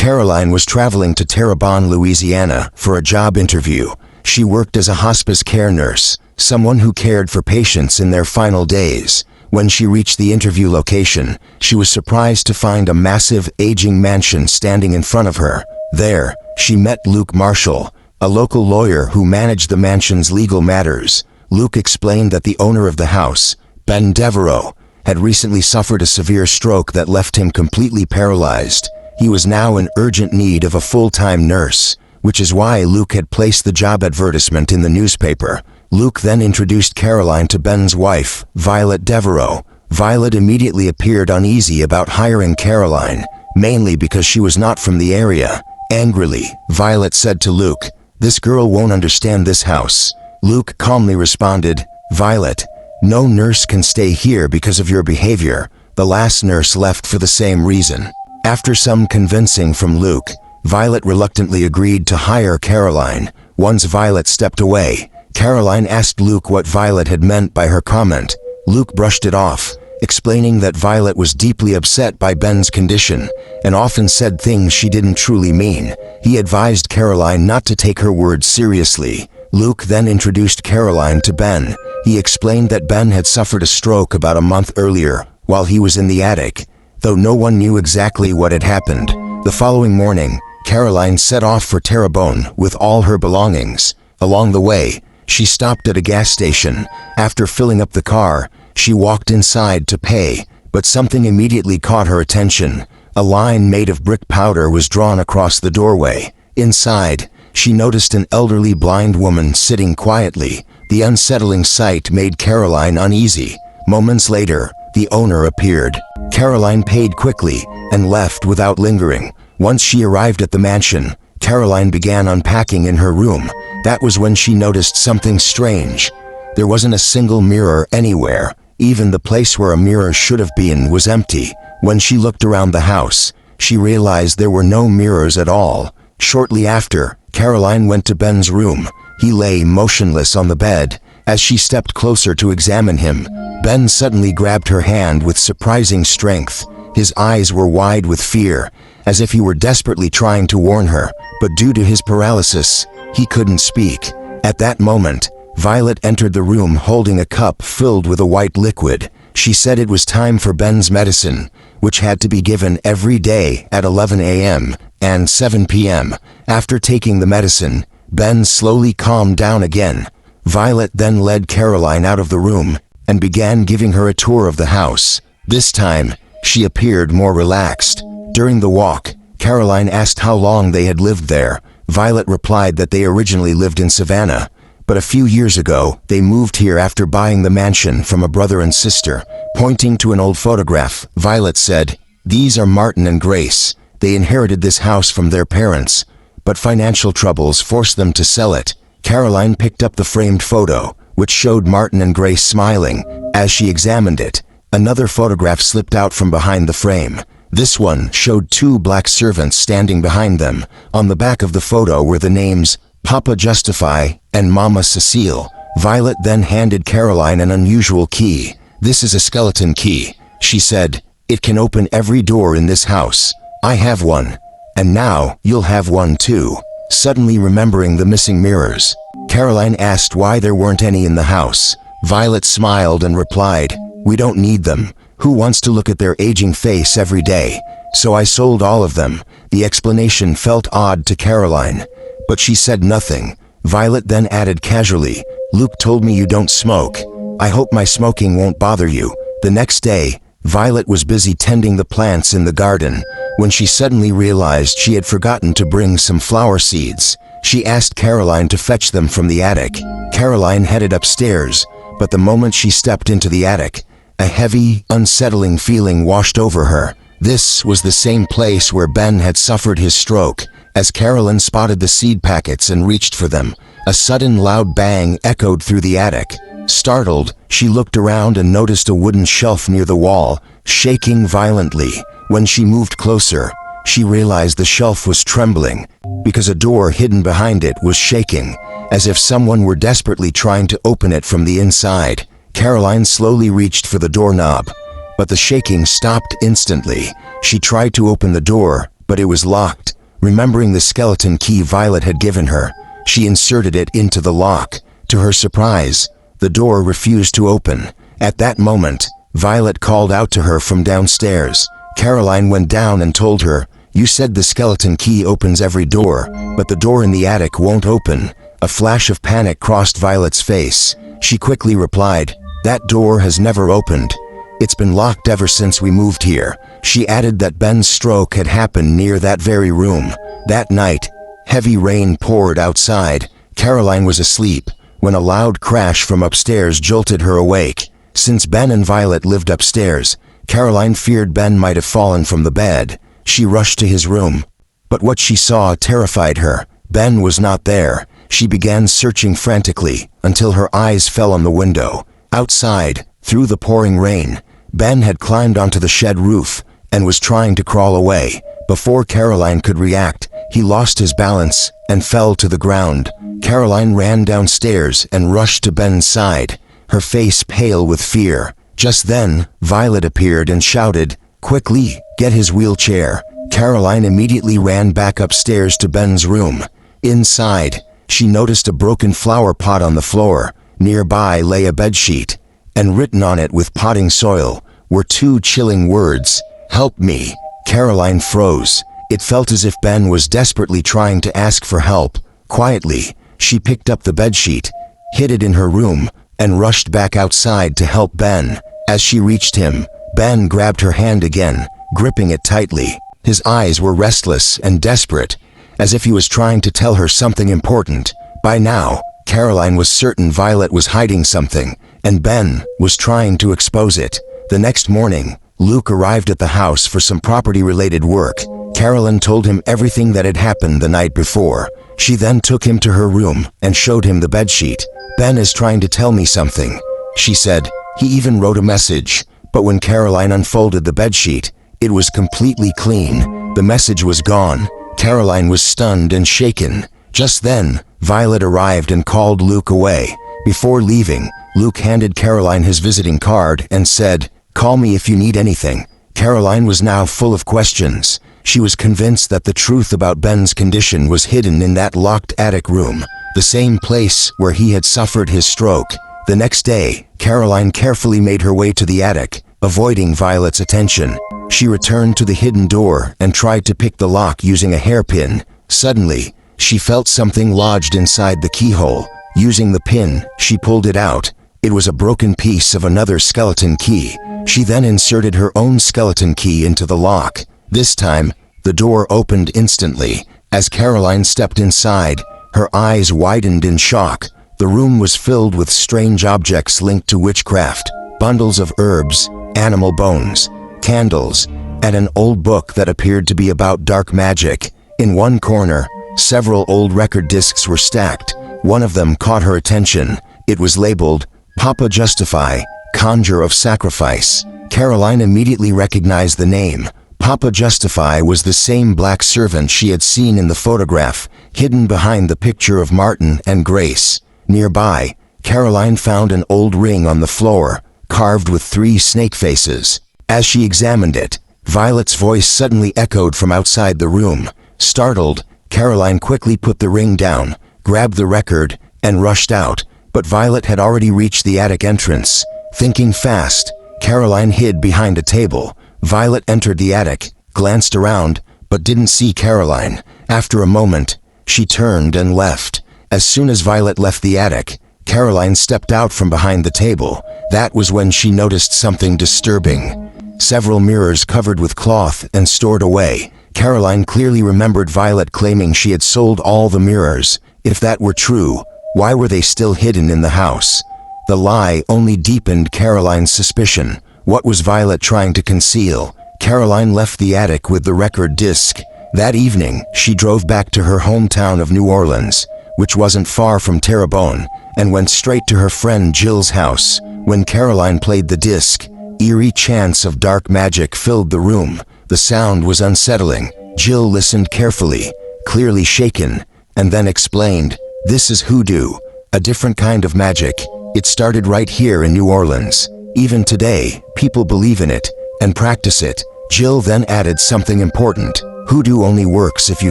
Caroline was traveling to Terrebonne, Louisiana, for a job interview. She worked as a hospice care nurse, someone who cared for patients in their final days. When she reached the interview location, she was surprised to find a massive, aging mansion standing in front of her. There, she met Luke Marshall, a local lawyer who managed the mansion's legal matters. Luke explained that the owner of the house, Ben Devereaux, had recently suffered a severe stroke that left him completely paralyzed. He was now in urgent need of a full-time nurse, which is why Luke had placed the job advertisement in the newspaper. Luke then introduced Caroline to Ben's wife, Violet Devereaux. Violet immediately appeared uneasy about hiring Caroline, mainly because she was not from the area. Angrily, Violet said to Luke, "This girl won't understand this house." Luke calmly responded, "Violet, no nurse can stay here because of your behavior. The last nurse left for the same reason." After some convincing from Luke, Violet reluctantly agreed to hire Caroline. Once Violet stepped away, Caroline asked Luke what Violet had meant by her comment. Luke brushed it off, explaining that Violet was deeply upset by Ben's condition and often said things she didn't truly mean. He advised Caroline not to take her words seriously. Luke then introduced Caroline to Ben. He explained that Ben had suffered a stroke about a month earlier while he was in the attic, though no one knew exactly what had happened. The following morning, Caroline set off for Terrebonne with all her belongings. Along the way, she stopped at a gas station. After filling up the car, she walked inside to pay, but something immediately caught her attention. A line made of brick powder was drawn across the doorway. Inside, she noticed an elderly blind woman sitting quietly. The unsettling sight made Caroline uneasy. Moments later, the owner appeared. Caroline paid quickly and left without lingering. Once she arrived at the mansion, Caroline began unpacking in her room. That was when she noticed something strange. There wasn't a single mirror anywhere. Even the place where a mirror should have been was empty. When she looked around the house, she realized there were no mirrors at all. Shortly after, Caroline went to Ben's room. He lay motionless on the bed. As she stepped closer to examine him, Ben suddenly grabbed her hand with surprising strength. His eyes were wide with fear, as if he were desperately trying to warn her, but due to his paralysis, he couldn't speak. At that moment, Violet entered the room holding a cup filled with a white liquid. She said it was time for Ben's medicine, which had to be given every day at 11 a.m. and 7 p.m. After taking the medicine, Ben slowly calmed down again. Violet then led Caroline out of the room and began giving her a tour of the house. This time, she appeared more relaxed. During the walk, Caroline asked how long they had lived there. Violet replied that they originally lived in Savannah, but a few years ago, they moved here after buying the mansion from a brother and sister. Pointing to an old photograph, Violet said, "These are Martin and Grace. They inherited this house from their parents, but financial troubles forced them to sell it." Caroline picked up the framed photo, which showed Martin and Grace smiling. As she examined it, another photograph slipped out from behind the frame. This one showed two black servants standing behind them. On the back of the photo were the names Papa Justify and Mama Cecile. Violet then handed Caroline an unusual key. "This is a skeleton key," she said. "It can open every door in this house. I have one. And now, you'll have one too." Suddenly remembering the missing mirrors, Caroline asked why there weren't any in the house. Violet smiled and replied, "We don't need them. Who wants to look at their aging face every day? So I sold all of them." The explanation felt odd to Caroline, but she said nothing. Violet then added casually, "Luke told me you don't smoke. I hope my smoking won't bother you." The next day, Violet was busy tending the plants in the garden when she suddenly realized she had forgotten to bring some flower seeds. She asked Caroline to fetch them from the attic. Caroline headed upstairs, but the moment she stepped into the attic, a heavy, unsettling feeling washed over her. This was the same place where Ben had suffered his stroke. As Caroline spotted the seed packets and reached for them, a sudden loud bang echoed through the attic. Startled, she looked around and noticed a wooden shelf near the wall, shaking violently. When she moved closer, she realized the shelf was trembling because a door hidden behind it was shaking, as if someone were desperately trying to open it from the inside. Caroline slowly reached for the doorknob, but the shaking stopped instantly. She tried to open the door, but it was locked. Remembering the skeleton key Violet had given her, she inserted it into the lock. To her surprise, the door refused to open. At that moment, Violet called out to her from downstairs. Caroline went down and told her, "You said the skeleton key opens every door, but the door in the attic won't open." A flash of panic crossed Violet's face. She quickly replied, "That door has never opened. It's been locked ever since we moved here." She added that Ben's stroke had happened near that very room. That night, heavy rain poured outside. Caroline was asleep when a loud crash from upstairs jolted her awake. Since Ben and Violet lived upstairs, Caroline feared Ben might have fallen from the bed. She rushed to his room, but what she saw terrified her. Ben was not there. She began searching frantically until her eyes fell on the window. Outside, through the pouring rain, Ben had climbed onto the shed roof and was trying to crawl away. Before Caroline could react, he lost his balance and fell to the ground. Caroline ran downstairs and rushed to Ben's side, her face pale with fear. Just then, Violet appeared and shouted, "Quickly, get his wheelchair." Caroline immediately ran back upstairs to Ben's room. Inside, she noticed a broken flower pot on the floor. Nearby lay a bedsheet, and written on it with potting soil were two chilling words, "Help me." Caroline froze. It felt as if Ben was desperately trying to ask for help. Quietly, she picked up the bedsheet, hid it in her room, and rushed back outside to help Ben. As she reached him, Ben grabbed her hand again, gripping it tightly. His eyes were restless and desperate, as if he was trying to tell her something important. By now, Caroline was certain Violet was hiding something, and Ben was trying to expose it. The next morning, Luke arrived at the house for some property-related work. Caroline told him everything that had happened the night before. She then took him to her room and showed him the bedsheet. "Ben is trying to tell me something," she said. "He even wrote a message." But when Caroline unfolded the bedsheet, it was completely clean. The message was gone. Caroline was stunned and shaken. Just then, Violet arrived and called Luke away. Before leaving, Luke handed Caroline his visiting card and said, "Call me if you need anything." Caroline was now full of questions. She was convinced that the truth about Ben's condition was hidden in that locked attic room, the same place where he had suffered his stroke. The next day, Caroline carefully made her way to the attic, avoiding Violet's attention. She returned to the hidden door and tried to pick the lock using a hairpin. Suddenly, she felt something lodged inside the keyhole. Using the pin, she pulled it out. It was a broken piece of another skeleton key. She then inserted her own skeleton key into the lock. This time, the door opened instantly. As Caroline stepped inside, her eyes widened in shock. The room was filled with strange objects linked to witchcraft, bundles of herbs, animal bones, candles, and an old book that appeared to be about dark magic. In one corner, several old record discs were stacked. One of them caught her attention. It was labeled, "Papa Justify, Conjure of Sacrifice." Caroline immediately recognized the name. Papa Justify was the same black servant she had seen in the photograph, hidden behind the picture of Martin and Grace. Nearby, Caroline found an old ring on the floor, carved with 3 snake faces. As she examined it, Violet's voice suddenly echoed from outside the room. Startled, Caroline quickly put the ring down, grabbed the record, and rushed out. But Violet had already reached the attic entrance. Thinking fast, Caroline hid behind a table. Violet entered the attic, glanced around, but didn't see Caroline. After a moment, she turned and left. As soon as Violet left the attic, Caroline stepped out from behind the table. That was when she noticed something disturbing. Several mirrors covered with cloth and stored away. Caroline clearly remembered Violet claiming she had sold all the mirrors. If that were true, why were they still hidden in the house? The lie only deepened Caroline's suspicion. What was Violet trying to conceal? Caroline left the attic with the record disc. That evening, she drove back to her hometown of New Orleans, which wasn't far from Terrebonne, and went straight to her friend Jill's house. When Caroline played the disc, eerie chants of dark magic filled the room. The sound was unsettling. Jill listened carefully, clearly shaken, and then explained, "This is hoodoo, a different kind of magic. It started right here in New Orleans. Even today, people believe in it and practice it." Jill then added something important. Hoodoo only works if you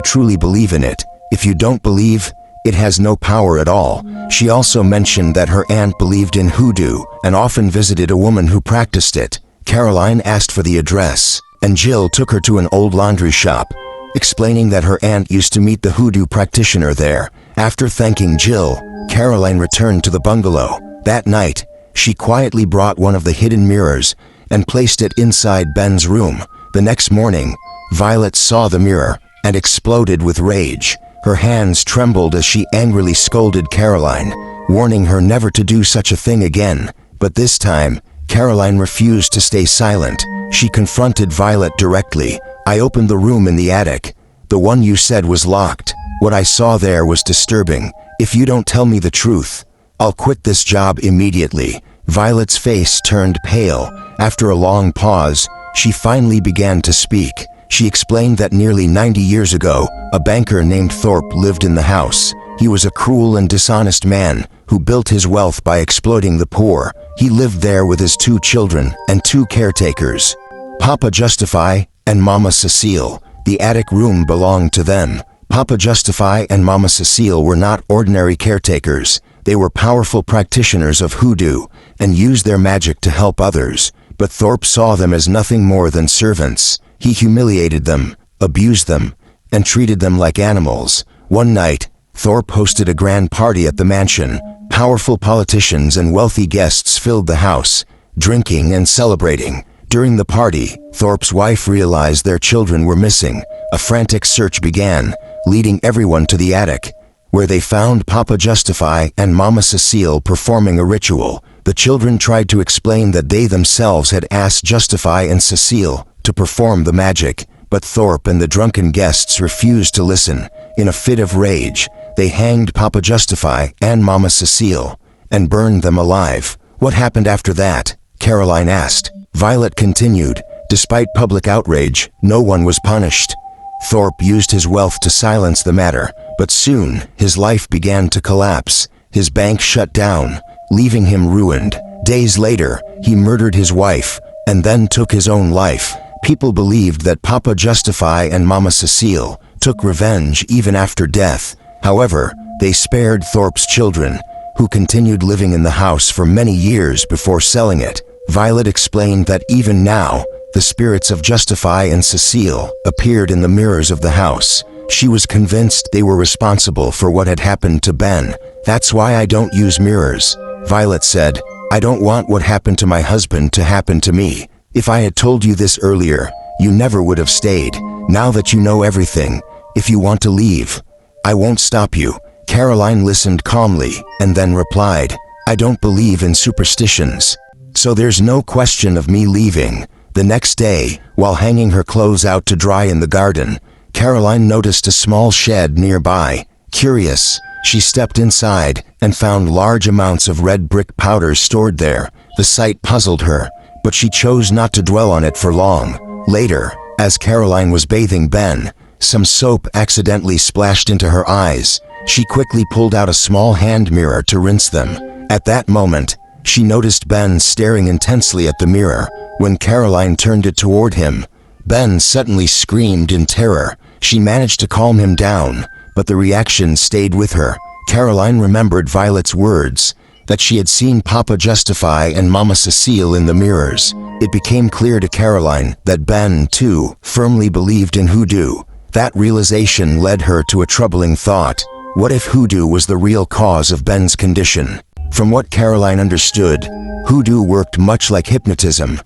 truly believe in it. If you don't believe, it has no power at all. She also mentioned that her aunt believed in hoodoo and often visited a woman who practiced it. Caroline asked for the address, and Jill took her to an old laundry shop, explaining that her aunt used to meet the hoodoo practitioner there. After thanking Jill, Caroline returned to the bungalow. That night, she quietly brought one of the hidden mirrors and placed it inside Ben's room. The next morning, Violet saw the mirror and exploded with rage. Her hands trembled as she angrily scolded Caroline, warning her never to do such a thing again. But this time, Caroline refused to stay silent. She confronted Violet directly. "I opened the room in the attic. The one you said was locked. What I saw there was disturbing. If you don't tell me the truth, I'll quit this job immediately." Violet's face turned pale. After a long pause, she finally began to speak. She explained that nearly 90 years ago, a banker named Thorpe lived in the house. He was a cruel and dishonest man who built his wealth by exploiting the poor. He lived there with his 2 children and 2 caretakers, Papa Justify and Mama Cecile. The attic room belonged to them. Papa Justify and Mama Cecile were not ordinary caretakers. They were powerful practitioners of hoodoo and used their magic to help others. But Thorpe saw them as nothing more than servants. He humiliated them, abused them, and treated them like animals. One night, Thorpe hosted a grand party at the mansion. Powerful politicians and wealthy guests filled the house, drinking and celebrating. During the party, Thorpe's wife realized their children were missing. A frantic search began, leading everyone to the attic, where they found Papa Justify and Mama Cecile performing a ritual. The children tried to explain that they themselves had asked Justify and Cecile to perform the magic, but Thorpe and the drunken guests refused to listen. In a fit of rage, they hanged Papa Justify and Mama Cecile and burned them alive. "What happened after that?" Caroline asked. Violet continued. "Despite public outrage, no one was punished. Thorpe used his wealth to silence the matter, but soon his life began to collapse. His bank shut down, leaving him ruined. Days later, he murdered his wife and then took his own life. People believed that Papa Justify and Mama Cecile took revenge even after death. However, they spared Thorpe's children, who continued living in the house for many years before selling it." Violet explained that even now, the spirits of Justify and Cecile appeared in the mirrors of the house. She was convinced they were responsible for what had happened to Ben. "That's why I don't use mirrors," Violet said. "I don't want what happened to my husband to happen to me. If I had told you this earlier, you never would have stayed. Now that you know everything, if you want to leave, I won't stop you." Caroline listened calmly and then replied, "I don't believe in superstitions, so there's no question of me leaving." The next day, while hanging her clothes out to dry in the garden, Caroline noticed a small shed nearby. Curious, she stepped inside and found large amounts of red brick powder stored there. The sight puzzled her, but she chose not to dwell on it for long. Later, as Caroline was bathing Ben, some soap accidentally splashed into her eyes. She quickly pulled out a small hand mirror to rinse them. At that moment, she noticed Ben staring intensely at the mirror. When Caroline turned it toward him, Ben suddenly screamed in terror. She managed to calm him down, but the reaction stayed with her. Caroline remembered Violet's words, that she had seen Papa Justify and Mama Cecile in the mirrors. It became clear to Caroline that Ben, too, firmly believed in hoodoo. That realization led her to a troubling thought. What if hoodoo was the real cause of Ben's condition? From what Caroline understood, hoodoo worked much like hypnotism.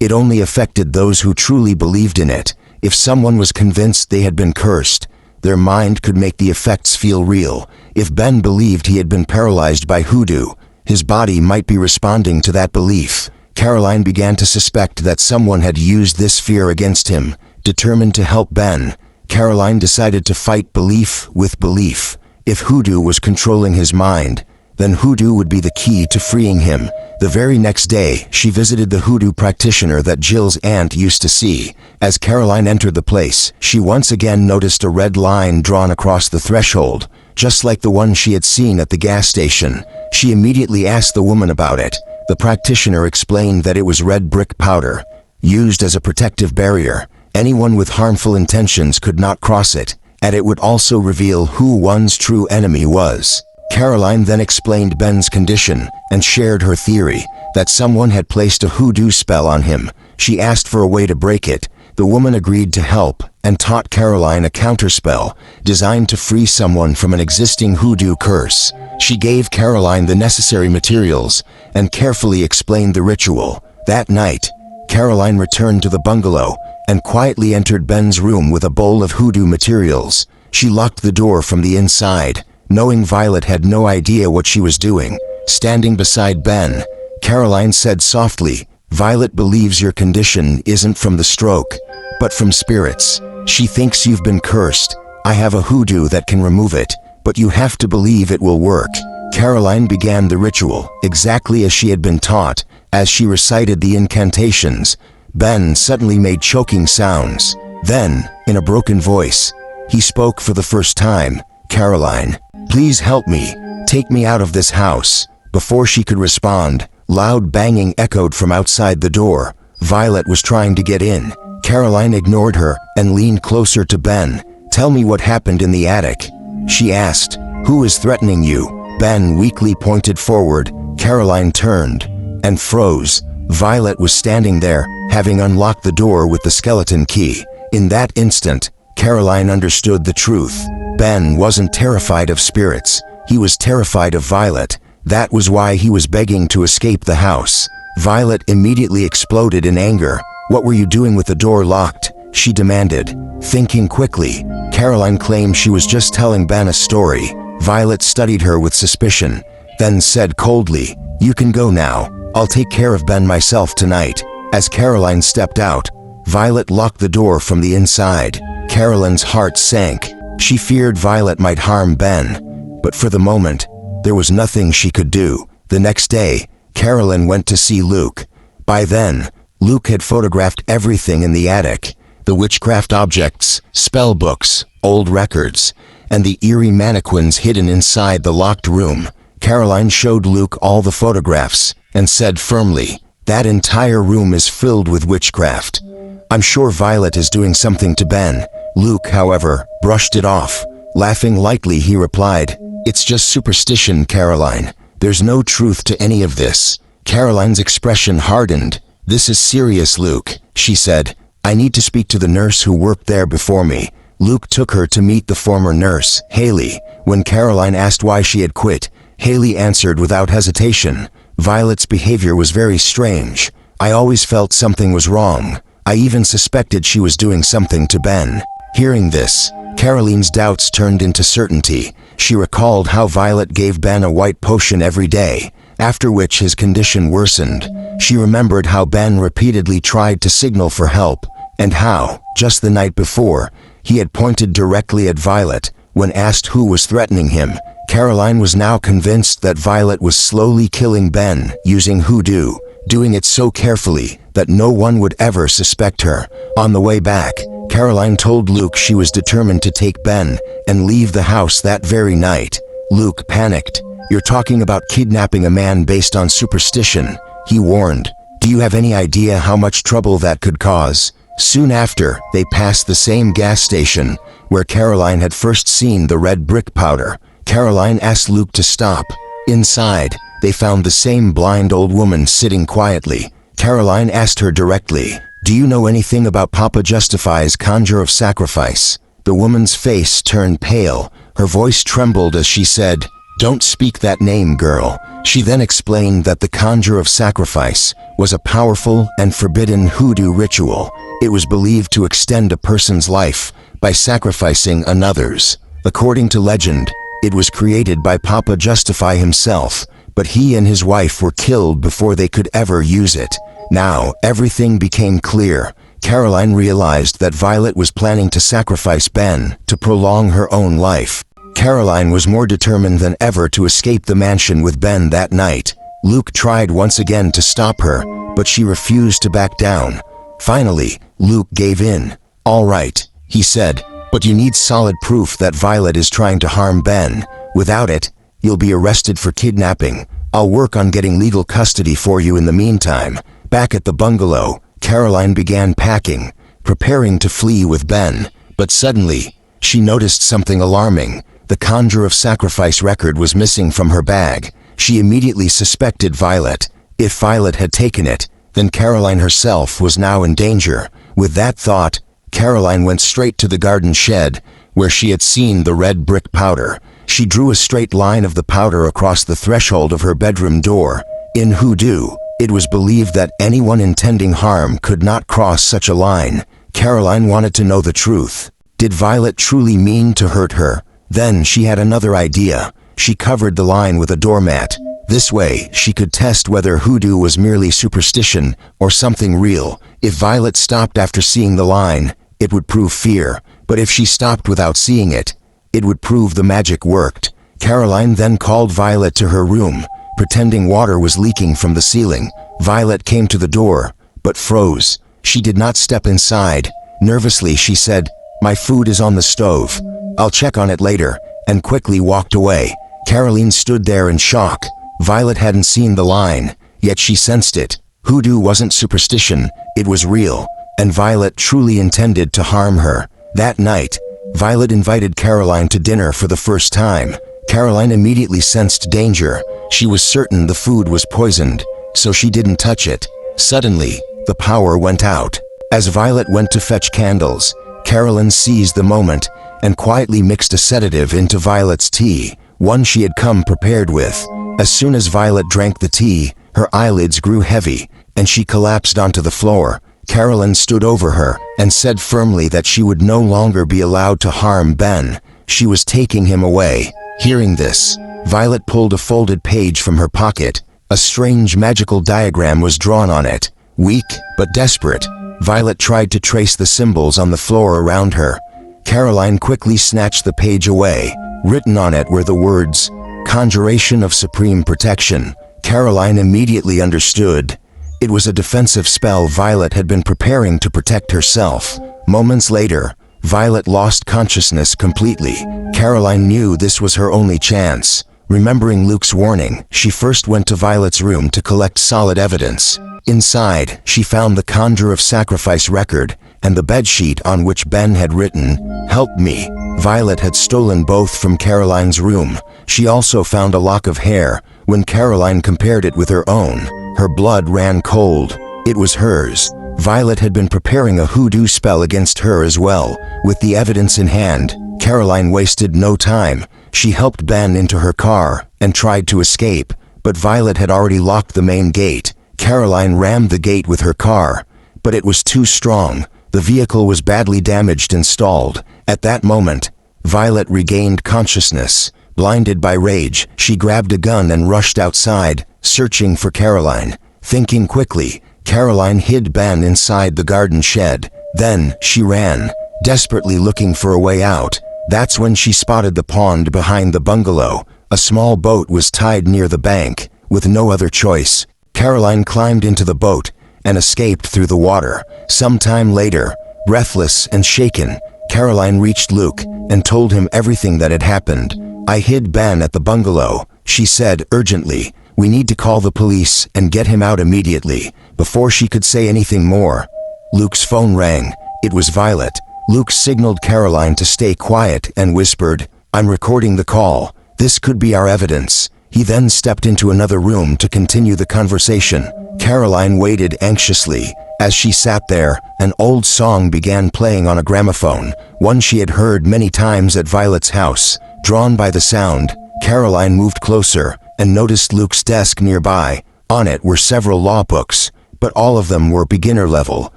It only affected those who truly believed in it. If someone was convinced they had been cursed, their mind could make the effects feel real. If Ben believed he had been paralyzed by hoodoo, his body might be responding to that belief. Caroline began to suspect that someone had used this fear against him. Determined to help Ben, Caroline decided to fight belief with belief. If hoodoo was controlling his mind, then hoodoo would be the key to freeing him. The very next day, she visited the hoodoo practitioner that Jill's aunt used to see. As Caroline entered the place, she once again noticed a red line drawn across the threshold, just like the one she had seen at the gas station. She immediately asked the woman about it. The practitioner explained that it was red brick powder, used as a protective barrier. Anyone with harmful intentions could not cross it, and it would also reveal who one's true enemy was. Caroline then explained Ben's condition and shared her theory that someone had placed a hoodoo spell on him. She asked for a way to break it. The woman agreed to help and taught Caroline a counterspell designed to free someone from an existing hoodoo curse. She gave Caroline the necessary materials and carefully explained the ritual. That night, Caroline returned to the bungalow and quietly entered Ben's room with a bowl of hoodoo materials. She locked the door from the inside, knowing Violet had no idea what she was doing. Standing beside Ben, Caroline said softly, "Violet believes your condition isn't from the stroke, but from spirits. She thinks you've been cursed. I have a hoodoo that can remove it, but you have to believe it will work." Caroline began the ritual exactly as she had been taught. As she recited the incantations, Ben suddenly made choking sounds. Then, in a broken voice, he spoke for the first time, "Caroline, please help me. Take me out of this house." Before she could respond, loud banging echoed from outside the door. Violet was trying to get in. Caroline ignored her and leaned closer to Ben. "Tell me what happened in the attic," she asked. "Who is threatening you?" Ben weakly pointed forward. Caroline turned and froze. Violet was standing there, having unlocked the door with the skeleton key. In that instant, Caroline understood the truth. Ben wasn't terrified of spirits. He was terrified of Violet. That was why he was begging to escape the house. Violet immediately exploded in anger. "What were you doing with the door locked?" she demanded. Thinking quickly, Caroline claimed she was just telling Ben a story. Violet studied her with suspicion, then said coldly, "You can go now. I'll take care of Ben myself tonight." As Caroline stepped out, Violet locked the door from the inside. Caroline's heart sank. She feared Violet might harm Ben, but for the moment, there was nothing she could do. The next day, Caroline went to see Luke. By then, Luke had photographed everything in the attic: the witchcraft objects, spell books, old records, and the eerie mannequins hidden inside the locked room. Caroline showed Luke all the photographs and said firmly, "That entire room is filled with witchcraft. I'm sure Violet is doing something to Ben." Luke, however, brushed it off. Laughing lightly, he replied, "It's just superstition, Caroline. There's no truth to any of this." Caroline's expression hardened. "This is serious, Luke," she said. "I need to speak to the nurse who worked there before me." Luke took her to meet the former nurse, Haley. When Caroline asked why she had quit, Haley answered without hesitation, "Violet's behavior was very strange. I always felt something was wrong. I even suspected she was doing something to Ben." Hearing this, Caroline's doubts turned into certainty. She recalled how Violet gave Ben a white potion every day, after which his condition worsened. She remembered how Ben repeatedly tried to signal for help, and how, just the night before, he had pointed directly at Violet when asked who was threatening him. Caroline was now convinced that Violet was slowly killing Ben using hoodoo, doing it so carefully that no one would ever suspect her. On the way back, Caroline told Luke she was determined to take Ben and leave the house that very night. Luke panicked. "You're talking about kidnapping a man based on superstition," he warned. "Do you have any idea how much trouble that could cause?" Soon after, they passed the same gas station where Caroline had first seen the red brick powder. Caroline asked Luke to stop. Inside, they found the same blind old woman sitting quietly. Caroline asked her directly, "Do you know anything about Papa Justify's conjure of sacrifice?" The woman's face turned pale. Her voice trembled as she said, "Don't speak that name, girl." She then explained that the conjure of sacrifice was a powerful and forbidden hoodoo ritual. It was believed to extend a person's life by sacrificing another's. According to legend, it was created by Papa Justify himself, but he and his wife were killed before they could ever use it. Now, everything became clear. Caroline realized that Violet was planning to sacrifice Ben to prolong her own life. Caroline was more determined than ever to escape the mansion with Ben that night. Luke tried once again to stop her, but she refused to back down. Finally, Luke gave in. "All right," he said, "but you need solid proof that Violet is trying to harm Ben. Without it, you'll be arrested for kidnapping. I'll work on getting legal custody for you in the meantime." Back at the bungalow, Caroline began packing. preparing to flee with Ben. But suddenly, she noticed something alarming. The Conjure of Sacrifice record was missing from her bag. She immediately suspected Violet. If Violet had taken it, then Caroline herself was now in danger. With that thought, Caroline went straight to the garden shed, where she had seen the red brick powder. She drew a straight line of the powder across the threshold of her bedroom door. In Hoodoo, it was believed that anyone intending harm could not cross such a line. Caroline wanted to know the truth. Did Violet truly mean to hurt her? Then she had another idea. She covered the line with a doormat. This way, she could test whether hoodoo was merely superstition or something real. If Violet stopped after seeing the line, it would prove fear. But if she stopped without seeing it, it would prove the magic worked. Caroline then called Violet to her room, pretending water was leaking from the ceiling. Violet came to the door, but froze. She did not step inside. Nervously, she said, "My food is on the stove. I'll check on it later," and quickly walked away. Caroline stood there in shock. Violet hadn't seen the line, yet she sensed it. Hoodoo wasn't superstition, it was real, and Violet truly intended to harm her. That night, Violet invited Caroline to dinner for the first time. Caroline immediately sensed danger. She was certain the food was poisoned, so she didn't touch it. Suddenly, the power went out. As Violet went to fetch candles, Caroline seized the moment and quietly mixed a sedative into Violet's tea, one she had come prepared with. As soon as Violet drank the tea, her eyelids grew heavy, and she collapsed onto the floor. Caroline stood over her and said firmly that she would no longer be allowed to harm Ben. She was taking him away. Hearing this, Violet pulled a folded page from her pocket. A strange magical diagram was drawn on it. Weak but desperate, Violet tried to trace the symbols on the floor around her. Caroline quickly snatched the page away. Written on it were the words, "Conjuration of Supreme Protection." Caroline immediately understood. It was a defensive spell Violet had been preparing to protect herself. Moments later, Violet lost consciousness completely. Caroline knew this was her only chance. Remembering Luke's warning, she first went to Violet's room to collect solid evidence. Inside, she found the Conjure of Sacrifice record and the bedsheet on which Ben had written, "Help me." Violet had stolen both from Caroline's room. She also found a lock of hair. When Caroline compared it with her own, her blood ran cold. It was hers. Violet had been preparing a hoodoo spell against her as well. With the evidence in hand, Caroline wasted no time. She helped Ben into her car and tried to escape, but Violet had already locked the main gate. Caroline rammed the gate with her car, but it was too strong. The vehicle was badly damaged and stalled. At that moment, Violet regained consciousness. Blinded by rage, she grabbed a gun and rushed outside, searching for Caroline. Thinking quickly, Caroline hid Ben inside the garden shed. Then, she ran, desperately looking for a way out. That's when she spotted the pond behind the bungalow. A small boat was tied near the bank. With no other choice, Caroline climbed into the boat and escaped through the water. Some time later, breathless and shaken, Caroline reached Luke and told him everything that had happened. "I hid Ben at the bungalow," she said urgently. "We need to call the police and get him out immediately." Before she could say anything more, Luke's phone rang. It was Violet. Luke signaled Caroline to stay quiet and whispered, "I'm recording the call. This could be our evidence." He then stepped into another room to continue the conversation. Caroline waited anxiously. As she sat there, an old song began playing on a gramophone, one she had heard many times at Violet's house. Drawn by the sound, Caroline moved closer and noticed Luke's desk nearby. On it were several law books, but all of them were beginner level.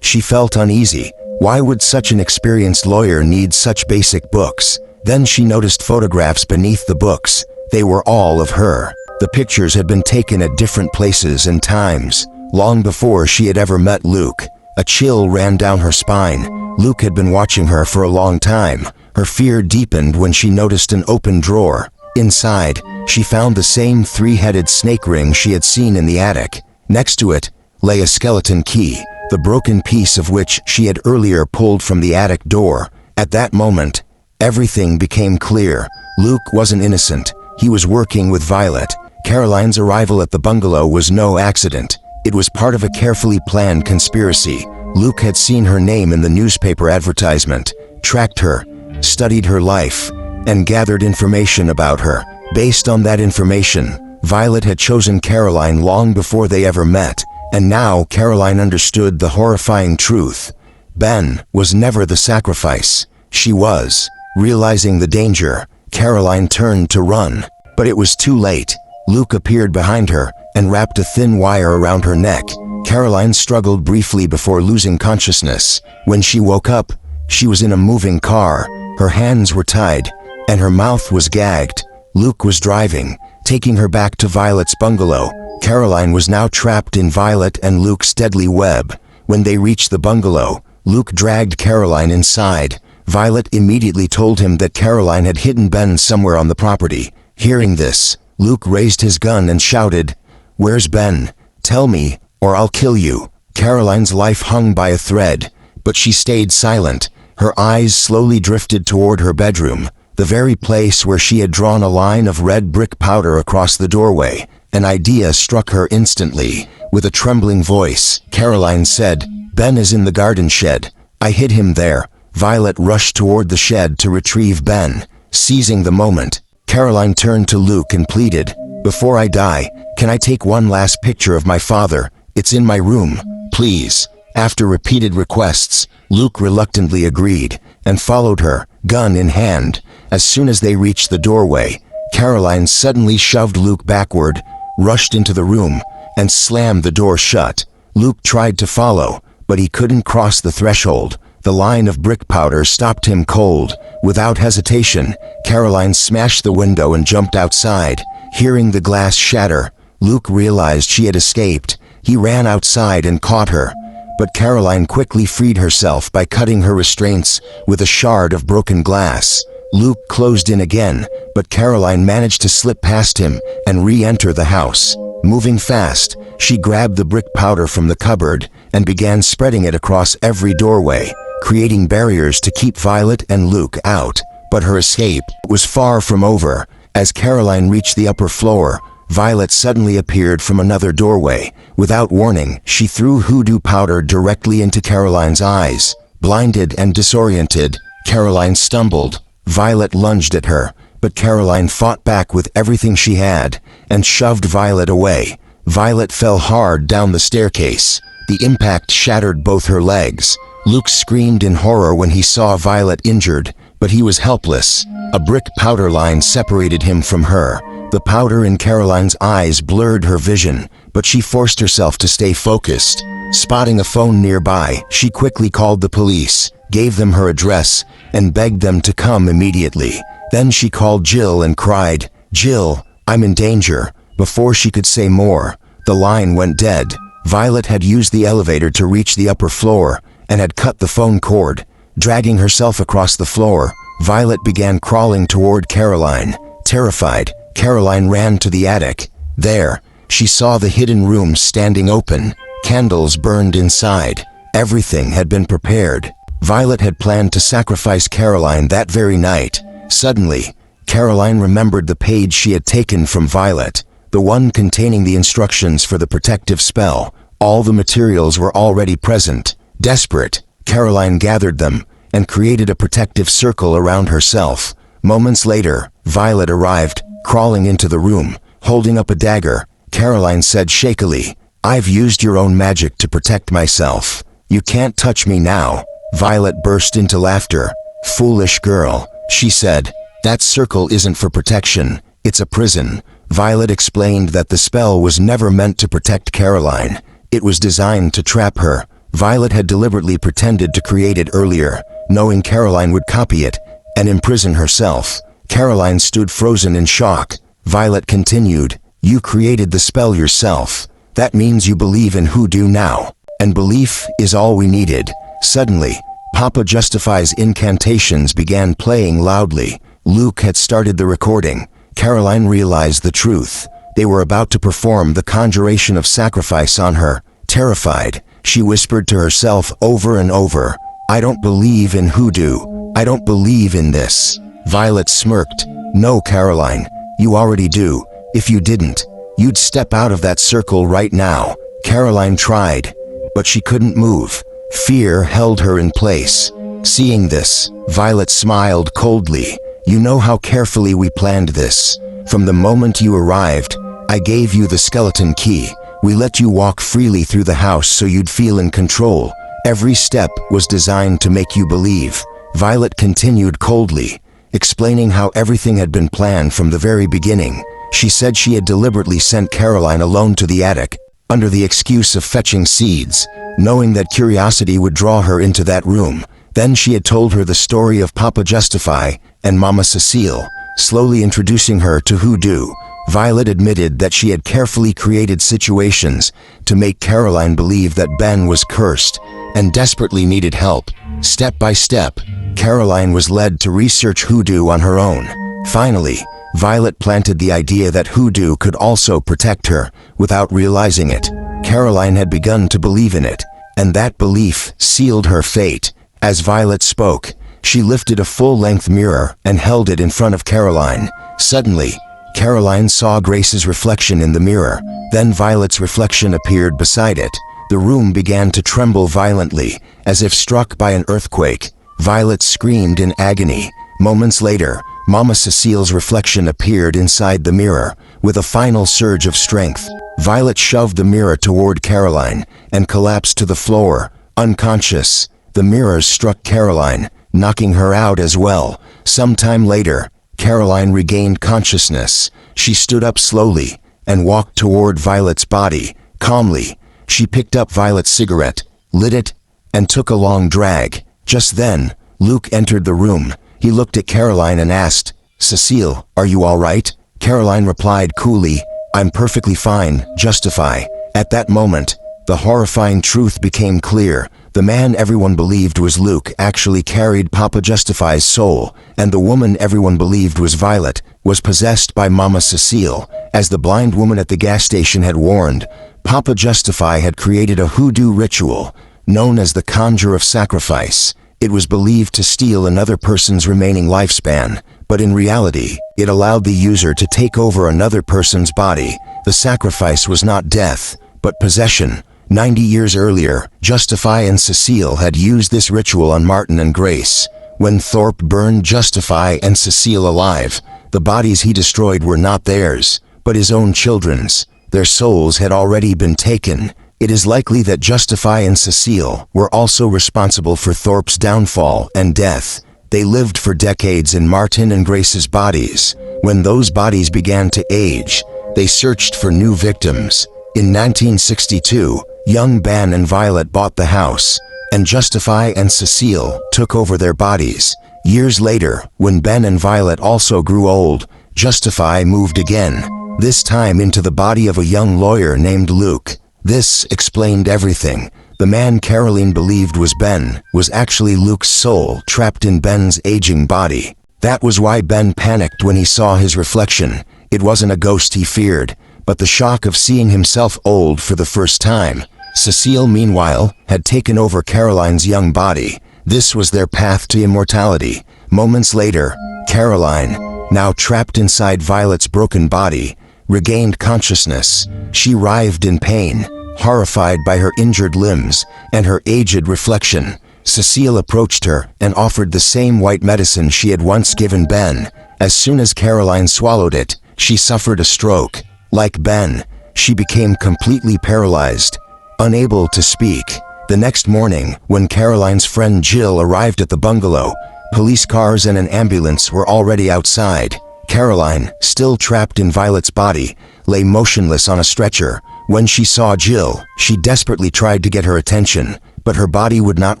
She felt uneasy. Why would such an experienced lawyer need such basic books? Then she noticed photographs beneath the books. They were all of her. The pictures had been taken at different places and times, long before she had ever met Luke. A chill ran down her spine. Luke had been watching her for a long time. Her fear deepened when she noticed an open drawer. Inside, she found the same three-headed snake ring she had seen in the attic. Next to it lay a skeleton key, the broken piece of which she had earlier pulled from the attic door. At that moment, everything became clear. Luke wasn't innocent. He was working with Violet. Caroline's arrival at the bungalow was no accident. It was part of a carefully planned conspiracy. Luke had seen her name in the newspaper advertisement, tracked her, studied her life, and gathered information about her. Based on that information, Violet had chosen Caroline long before they ever met, and now Caroline understood the horrifying truth. Ben was never the sacrifice. She was. Realizing the danger, Caroline turned to run. But it was too late. Luke appeared behind her and wrapped a thin wire around her neck. Caroline struggled briefly before losing consciousness. When she woke up, she was in a moving car. Her hands were tied, and her mouth was gagged. Luke was driving, taking her back to Violet's bungalow. Caroline was now trapped in Violet and Luke's deadly web. When they reached the bungalow, Luke dragged Caroline inside. Violet immediately told him that Caroline had hidden Ben somewhere on the property. Hearing this, Luke raised his gun and shouted, "Where's Ben? Tell me, or I'll kill you." Caroline's life hung by a thread, but she stayed silent. Her eyes slowly drifted toward her bedroom, the very place where she had drawn a line of red brick powder across the doorway. An idea struck her instantly. With a trembling voice, Caroline said, "Ben is in the garden shed. I hid him there." Violet rushed toward the shed to retrieve Ben. Seizing the moment, Caroline turned to Luke and pleaded, "Before I die, can I take one last picture of my father? It's in my room, please." After repeated requests, Luke reluctantly agreed and followed her, gun in hand. As soon as they reached the doorway, Caroline suddenly shoved Luke backward, rushed into the room, and slammed the door shut. Luke tried to follow, but he couldn't cross the threshold. The line of brick powder stopped him cold. Without hesitation, Caroline smashed the window and jumped outside. Hearing the glass shatter, Luke realized she had escaped. He ran outside and caught her, but Caroline quickly freed herself by cutting her restraints with a shard of broken glass. Luke closed in again, but Caroline managed to slip past him and re-enter the house. Moving fast, she grabbed the brick powder from the cupboard and began spreading it across every doorway, creating barriers to keep Violet and Luke out. But her escape was far from over. As Caroline reached the upper floor, Violet suddenly appeared from another doorway. Without warning, she threw hoodoo powder directly into Caroline's eyes. Blinded and disoriented, Caroline stumbled. Violet lunged at her, but Caroline fought back with everything she had and shoved Violet away. Violet fell hard down the staircase. The impact shattered both her legs. Luke screamed in horror when he saw Violet injured, but he was helpless. A brick powder line separated him from her. The powder in Caroline's eyes blurred her vision, but she forced herself to stay focused. Spotting a phone nearby, she quickly called the police, gave them her address, and begged them to come immediately. Then she called Jill and cried, "Jill, I'm in danger." Before she could say more, the line went dead. Violet had used the elevator to reach the upper floor and had cut the phone cord. Dragging herself across the floor, Violet began crawling toward Caroline. Terrified, Caroline ran to the attic. There, she saw the hidden room standing open. Candles burned inside. Everything had been prepared. Violet had planned to sacrifice Caroline that very night. Suddenly, Caroline remembered the page she had taken from Violet, the one containing the instructions for the protective spell. All the materials were already present. Desperate, Caroline gathered them and created a protective circle around herself. Moments later, Violet arrived, crawling into the room, holding up a dagger. Caroline said shakily, "I've used your own magic to protect myself. You can't touch me now." Violet burst into laughter. "Foolish girl," she said. "That circle isn't for protection, it's a prison." Violet explained that the spell was never meant to protect Caroline. It was designed to trap her. Violet had deliberately pretended to create it earlier, knowing Caroline would copy it and imprison herself. Caroline stood frozen in shock. Violet continued, "You created the spell yourself. That means you believe in hoodoo now. And belief is all we needed." Suddenly, Papa Justify's incantations began playing loudly. Luke had started the recording. Caroline realized the truth. They were about to perform the conjuration of sacrifice on her. Terrified, she whispered to herself over and over, "I don't believe in hoodoo. I don't believe in this." Violet smirked. "No, Caroline, you already do. If you didn't, you'd step out of that circle right now." Caroline tried, but she couldn't move. Fear held her in place. Seeing this, Violet smiled coldly. "You know how carefully we planned this. From the moment you arrived, I gave you the skeleton key. We let you walk freely through the house so you'd feel in control. Every step was designed to make you believe." Violet continued coldly, explaining how everything had been planned from the very beginning. She said she had deliberately sent Caroline alone to the attic, under the excuse of fetching seeds, knowing that curiosity would draw her into that room. Then she had told her the story of Papa Justify and Mama Cecile, slowly introducing her to Hoodoo. Violet admitted that she had carefully created situations to make Caroline believe that Ben was cursed and desperately needed help. Step by step, Caroline was led to research Hoodoo on her own. Finally, Violet planted the idea that Hoodoo could also protect her without realizing it. Caroline had begun to believe in it, and that belief sealed her fate. As Violet spoke, she lifted a full-length mirror and held it in front of Caroline. Suddenly, Caroline saw Grace's reflection in the mirror. Then Violet's reflection appeared beside it. The room began to tremble violently, as if struck by an earthquake. Violet screamed in agony. Moments later, Mama Cecile's reflection appeared inside the mirror. With a final surge of strength, Violet shoved the mirror toward Caroline and collapsed to the floor, unconscious. The mirrors struck Caroline, knocking her out as well. Sometime later, Caroline regained consciousness. She stood up slowly and walked toward Violet's body. Calmly, she picked up Violet's cigarette, lit it, and took a long drag. Just then, Luke entered the room. He looked at Caroline and asked, "Cecile, are you all right?" Caroline replied coolly, "I'm perfectly fine, Justify." At that moment, the horrifying truth became clear. The man everyone believed was Luke actually carried Papa Justify's soul, and the woman everyone believed was Violet was possessed by Mama Cecile. As the blind woman at the gas station had warned, Papa Justify had created a hoodoo ritual known as the Conjure of Sacrifice. It was believed to steal another person's remaining lifespan, but in reality, it allowed the user to take over another person's body. The sacrifice was not death, but possession. 90 years earlier, Justify and Cecile had used this ritual on Martin and Grace. When Thorpe burned Justify and Cecile alive, the bodies he destroyed were not theirs, but his own children's. Their souls had already been taken. It is likely that Justify and Cecile were also responsible for Thorpe's downfall and death. They lived for decades in Martin and Grace's bodies. When those bodies began to age, they searched for new victims. In 1962, young Ben and Violet bought the house, and Justify and Cecile took over their bodies. Years later, when Ben and Violet also grew old, Justify moved again, this time into the body of a young lawyer named Luke. This explained everything. The man Caroline believed was Ben was actually Luke's soul trapped in Ben's aging body. That was why Ben panicked when he saw his reflection. It wasn't a ghost he feared, but the shock of seeing himself old for the first time. Cecile, meanwhile, had taken over Caroline's young body. This was their path to immortality. Moments later, Caroline, now trapped inside Violet's broken body, regained consciousness. She writhed in pain, horrified by her injured limbs and her aged reflection. Cecile approached her and offered the same white medicine she had once given Ben. As soon as Caroline swallowed it, she suffered a stroke. Like Ben, she became completely paralyzed, unable to speak. The next morning, when Caroline's friend Jill arrived at the bungalow, police cars and an ambulance were already outside. Caroline, still trapped in Violet's body, lay motionless on a stretcher. When she saw Jill, she desperately tried to get her attention, but her body would not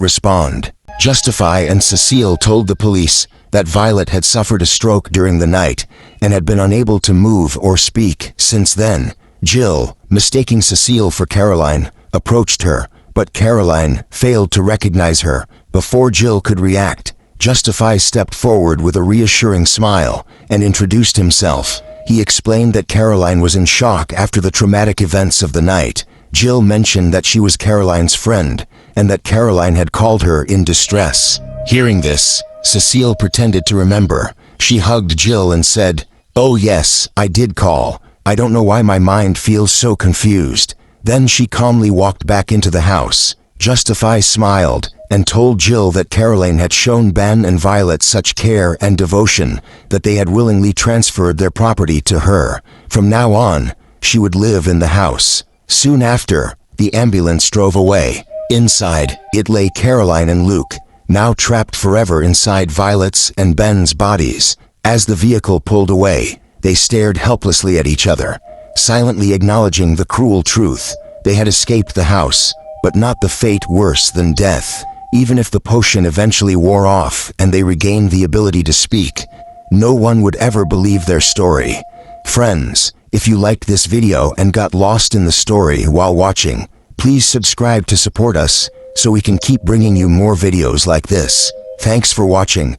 respond. Justify and Cecile told the police that Violet had suffered a stroke during the night and had been unable to move or speak since then. Jill, mistaking Cecile for Caroline, approached her, but Caroline failed to recognize her. Before Jill could react, Justify stepped forward with a reassuring smile and introduced himself. He explained that Caroline was in shock after the traumatic events of the night. Jill mentioned that she was Caroline's friend and that Caroline had called her in distress. Hearing this, Cecile pretended to remember. She hugged Jill and said, "Oh yes, I did call. I don't know why my mind feels so confused." Then she calmly walked back into the house. Justify smiled and told Jill that Caroline had shown Ben and Violet such care and devotion that they had willingly transferred their property to her. From now on, she would live in the house. Soon after, the ambulance drove away. Inside, it lay Caroline and Luke, now trapped forever inside Violet's and Ben's bodies. As the vehicle pulled away, they stared helplessly at each other, silently acknowledging the cruel truth. They had escaped the house, but not the fate worse than death. Even if the potion eventually wore off and they regained the ability to speak, no one would ever believe their story. Friends, if you liked this video and got lost in the story while watching, please subscribe to support us so we can keep bringing you more videos like this. Thanks for watching.